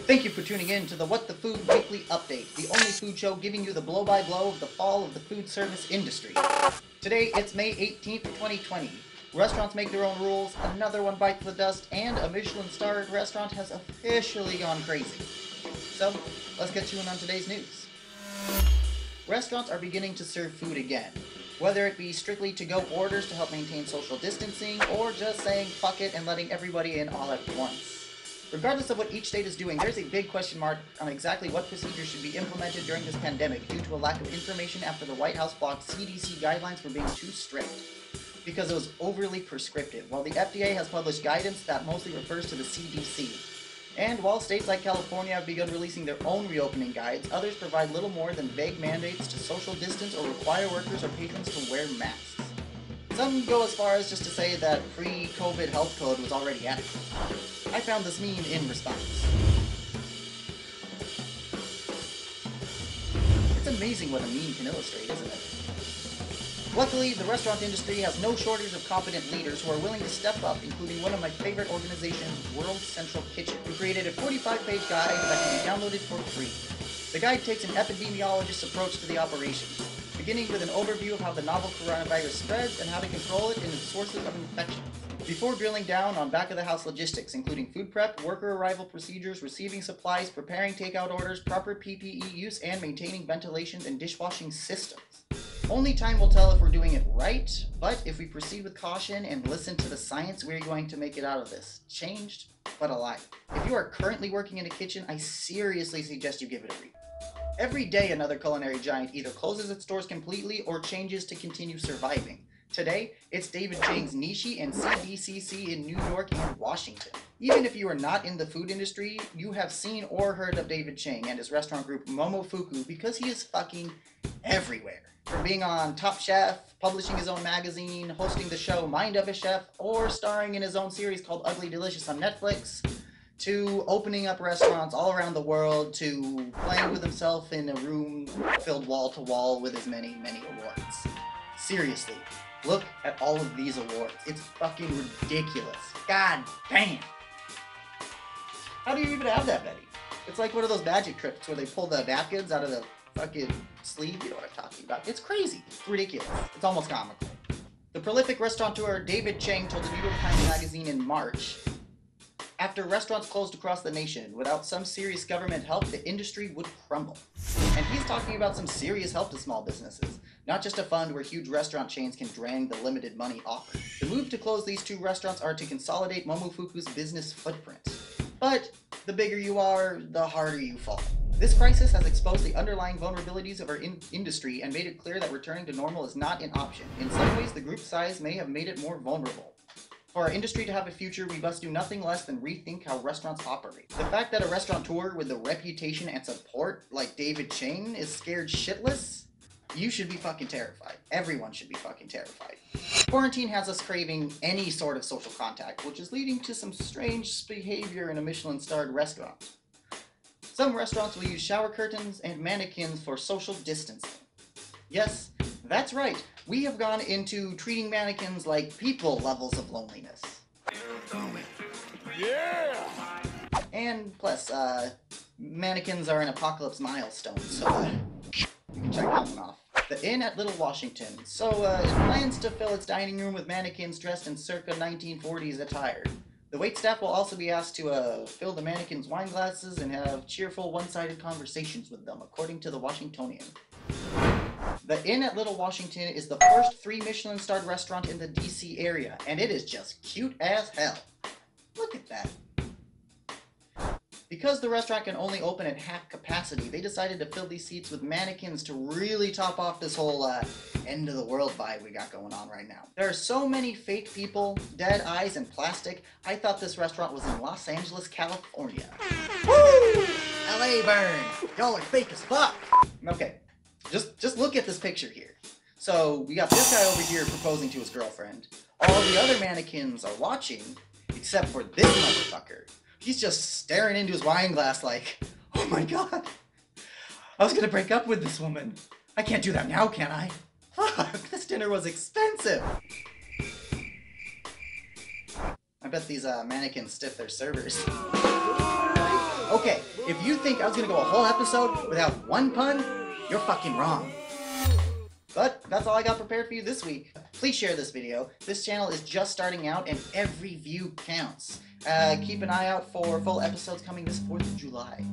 Thank you for tuning in to the What the Food Weekly Update, the only food show giving you the blow-by-blow of the fall of the food service industry. Today, it's May 18th, 2020. Restaurants make their own rules, another one bites the dust, and a Michelin-starred restaurant has officially gone crazy. So, let's get you in on today's news. Restaurants are beginning to serve food again, whether it be strictly to-go orders to help maintain social distancing, or just saying fuck it and letting everybody in all at once. Regardless of what each state is doing, there's a big question mark on exactly what procedures should be implemented during this pandemic due to a lack of information after the White House blocked CDC guidelines for being too strict, because it was overly prescriptive, while the FDA has published guidance that mostly refers to the CDC. And while states like California have begun releasing their own reopening guides, others provide little more than vague mandates to social distance or require workers or patrons to wear masks. Some go as far as just to say that pre-COVID health code was already adequate. I found this meme in response. It's amazing what a meme can illustrate, isn't it? Luckily, the restaurant industry has no shortage of competent leaders who are willing to step up, including one of my favorite organizations, World Central Kitchen, who created a 45-page guide that can be downloaded for free. The guide takes an epidemiologist approach to the operations, beginning with an overview of how the novel coronavirus spreads and how to control it and its sources of infection, before drilling down on back-of-the-house logistics, including food prep, worker arrival procedures, receiving supplies, preparing takeout orders, proper PPE use, and maintaining ventilation and dishwashing systems. Only time will tell if we're doing it right, but if we proceed with caution and listen to the science, we're going to make it out of this. Changed, but alive. If you are currently working in a kitchen, I seriously suggest you give it a read. Every day another culinary giant either closes its doors completely or changes to continue surviving. Today, it's David Chang's Nishi and CDCC in New York and Washington. Even if you are not in the food industry, you have seen or heard of David Chang and his restaurant group Momofuku because he is fucking everywhere. From being on Top Chef, publishing his own magazine, hosting the show Mind of a Chef, or starring in his own series called Ugly Delicious on Netflix, to opening up restaurants all around the world, to playing with himself in a room filled wall to wall with his many, many awards. Seriously, look at all of these awards. It's fucking ridiculous. God damn. How do you even have that many? It's like one of those magic tricks where they pull the napkins out of the fucking sleeve. You know what I'm talking about. It's crazy. It's ridiculous. It's almost comical. The prolific restaurateur David Chang told the New York Times Magazine in March, after restaurants closed across the nation, without some serious government help, the industry would crumble. And he's talking about some serious help to small businesses, not just a fund where huge restaurant chains can drain the limited money offered. The move to close these two restaurants are to consolidate Momofuku's business footprint. But the bigger you are, the harder you fall. This crisis has exposed the underlying vulnerabilities of our industry and made it clear that returning to normal is not an option. In some ways, the group size may have made it more vulnerable. For our industry to have a future, we must do nothing less than rethink how restaurants operate. The fact that a restaurateur with the reputation and support like David Chang is scared shitless, you should be fucking terrified. Everyone should be fucking terrified. Quarantine has us craving any sort of social contact, which is leading to some strange behavior in a Michelin-starred restaurant. Some restaurants will use shower curtains and mannequins for social distancing. Yes, that's right. We have gone into treating mannequins like people levels of loneliness. Yeah! And plus, mannequins are an apocalypse milestone, so you can check that one off. The Inn at Little Washington. So, it plans to fill its dining room with mannequins dressed in circa 1940s attire. The waitstaff will also be asked to fill the mannequins' wine glasses and have cheerful, one-sided conversations with them, according to the Washingtonian. The Inn at Little Washington is the first 3 Michelin-starred restaurant in the DC area, and it is just cute as hell. Look at that. Because the restaurant can only open at half capacity, they decided to fill these seats with mannequins to really top off this whole end of the world vibe we got going on right now. There are so many fake people, dead eyes, and plastic. I thought this restaurant was in Los Angeles, California. Woo! LA burn! Y'all are fake as fuck! Okay, just look at this picture here. So, we got this guy over here proposing to his girlfriend. All the other mannequins are watching, except for this motherfucker. He's just staring into his wine glass like, oh my god, I was gonna break up with this woman. I can't do that now, can I? Fuck, this dinner was expensive. I bet these mannequins stiff their servers. Okay, if you think I was gonna go a whole episode without one pun, you're fucking wrong. But that's all I got prepared for you this week. Please share this video. This channel is just starting out and every view counts. Keep an eye out for full episodes coming this 4th of July.